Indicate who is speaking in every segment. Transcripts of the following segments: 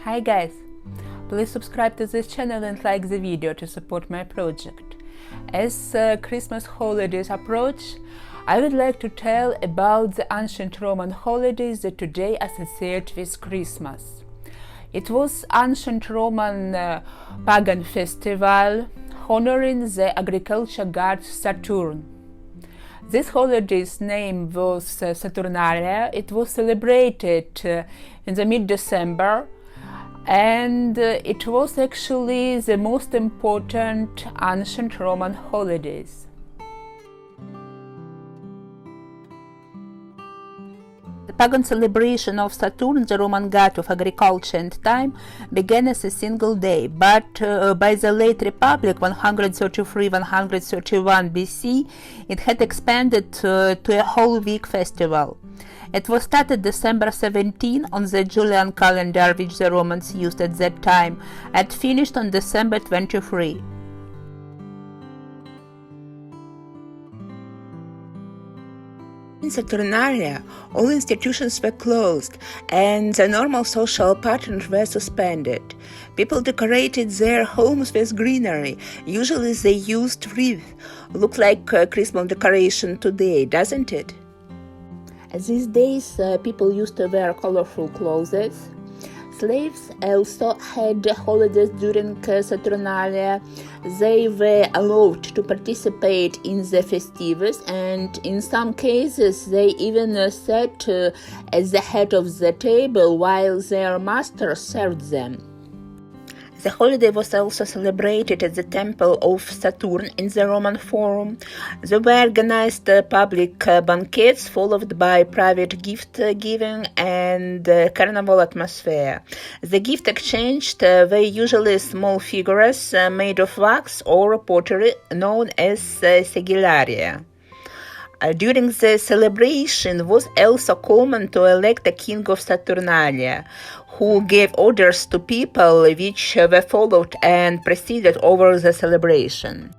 Speaker 1: Hi guys! Please subscribe to this channel and like the video to support my project. As Christmas holidays approach, I would like to tell about the ancient Roman holidays that today associate with Christmas. It was ancient Roman pagan festival honoring the agriculture god Saturn. This holiday's name was Saturnalia. It was celebrated in the mid-December, and it was actually the most important ancient Roman holidays. The pagan celebration of Saturn, the Roman god of agriculture and time, began as a single day, but by the late Republic 133-131 BC, it had expanded to a whole week festival. It was started December 17 on the Julian calendar, which the Romans used at that time, and finished on December 23. In Saturnalia, all institutions were closed and the normal social patterns were suspended. People decorated their homes with greenery. Usually they used wreaths. Look like Christmas decoration today, doesn't it? These days, people used to wear colorful clothes. Slaves also had holidays during Saturnalia. They were allowed to participate in the festivities, and in some cases they even sat at the head of the table while their master served them. The holiday was also celebrated at the temple of Saturn in the Roman Forum. There were organized public banquets followed by private gift-giving and carnival atmosphere. The gift exchanged were usually small figures made of wax or pottery known as sigillaria. During the celebration, it was also common to elect a king of Saturnalia, who gave orders to people which were followed and presided over the celebration.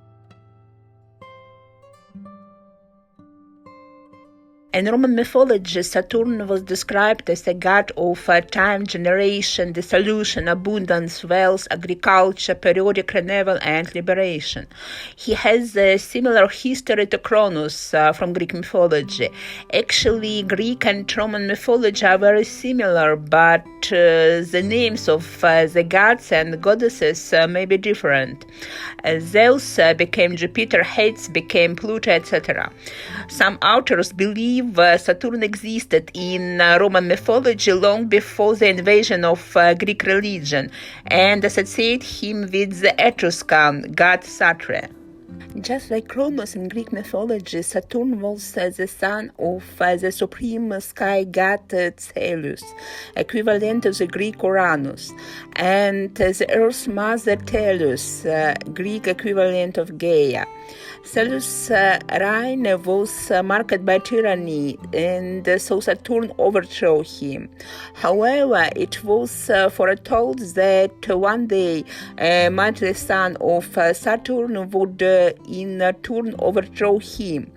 Speaker 1: In Roman mythology, Saturn was described as a god of time, generation, dissolution, abundance, wealth, agriculture, periodic renewal, and liberation. He has a similar history to Cronus from Greek mythology. Actually, Greek and Roman mythology are very similar, but the names of the gods and goddesses may be different. Zeus became Jupiter, Hades became Pluto, etc. Some authors believe Saturn existed in Roman mythology long before the invasion of Greek religion and associate him with the Etruscan god Saturn. Just like Cronus in Greek mythology, Saturn was the son of the supreme sky god Celes, equivalent to the Greek Uranus, and the Earth's mother Tellus, Greek equivalent of Gaia. Celes' reign was marked by tyranny, and so Saturn overthrew him. However, it was foretold that one day a mighty son of Saturn would in turn overthrow him.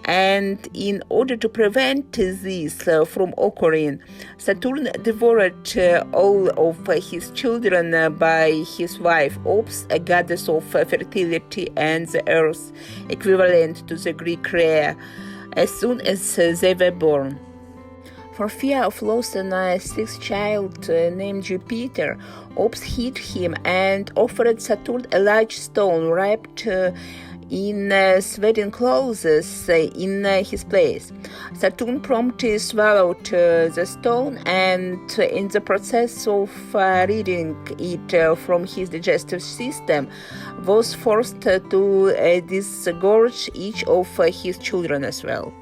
Speaker 1: And in order to prevent this from occurring, Saturn devoured all of his children by his wife Ops, a goddess of fertility and the earth, equivalent to the Greek Rhea, as soon as they were born. For fear of losing a sixth child named Jupiter, Ops hid him and offered Saturn a large stone wrapped in sweating clothes in his place. Saturn promptly swallowed the stone, and in the process of reading it from his digestive system, was forced to disgorge each of his children as well.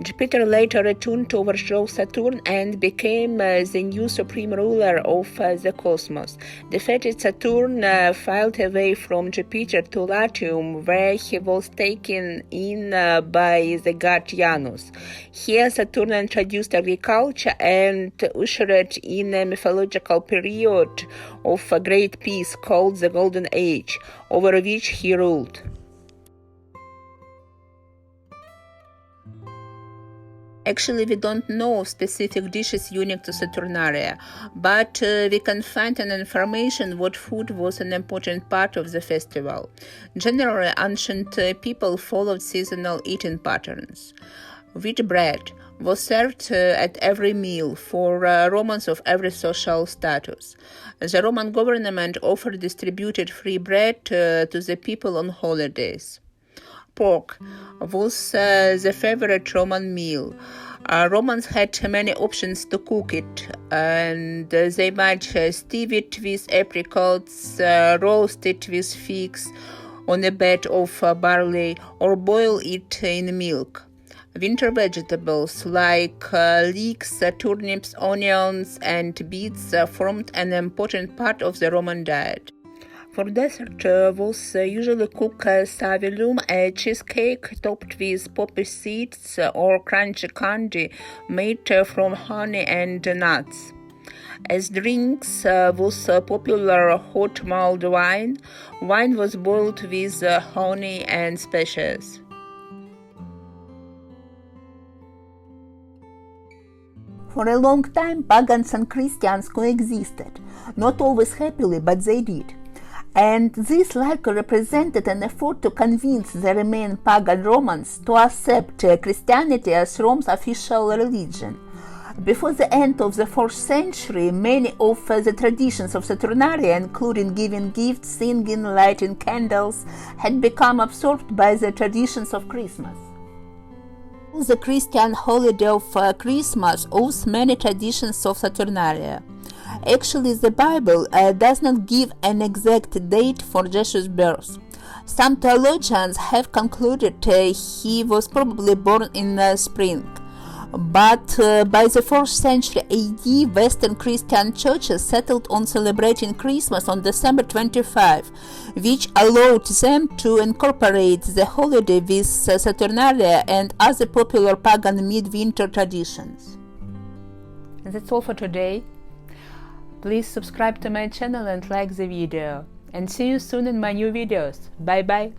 Speaker 1: Jupiter later returned to overthrow Saturn and became the new supreme ruler of the cosmos. Defeated Saturn filed away from Jupiter to Latium, where he was taken in by the god Janus. Here Saturn introduced agriculture and ushered in a mythological period of great peace called the Golden Age, over which he ruled. Actually, we don't know specific dishes unique to Saturnalia, but we can find an information what food was an important part of the festival. Generally, ancient people followed seasonal eating patterns. Wheat bread was served at every meal for Romans of every social status. The Roman government often distributed free bread to the people on holidays. Pork was the favorite Roman meal. Romans had many options to cook it, and they might stew it with apricots, roast it with figs on a bed of barley, or boil it in milk. Winter vegetables like leeks, turnips, onions, and beets formed an important part of the Roman diet. For dessert was usually cooked savelum, a cheesecake topped with poppy seeds or crunchy candy made from honey and nuts. As drinks was popular hot mulled wine. Wine was boiled with honey and spices.
Speaker 2: For a long time, pagans and Christians coexisted, not always happily, but they did. And this likely represented an effort to convince the remaining pagan Romans to accept Christianity as Rome's official religion. Before the end of the 4th century, many of the traditions of Saturnalia, including giving gifts, singing, lighting candles, had become absorbed by the traditions of Christmas. The Christian holiday of Christmas owes many traditions of Saturnalia. Actually, the Bible does not give an exact date for Jesus' birth. Some theologians have concluded he was probably born in spring. But by the 4th century AD, Western Christian churches settled on celebrating Christmas on December 25, which allowed them to incorporate the holiday with Saturnalia and other popular pagan midwinter traditions.
Speaker 1: That's all for today. Please subscribe to my channel and like the video. And see you soon in my new videos. Bye bye.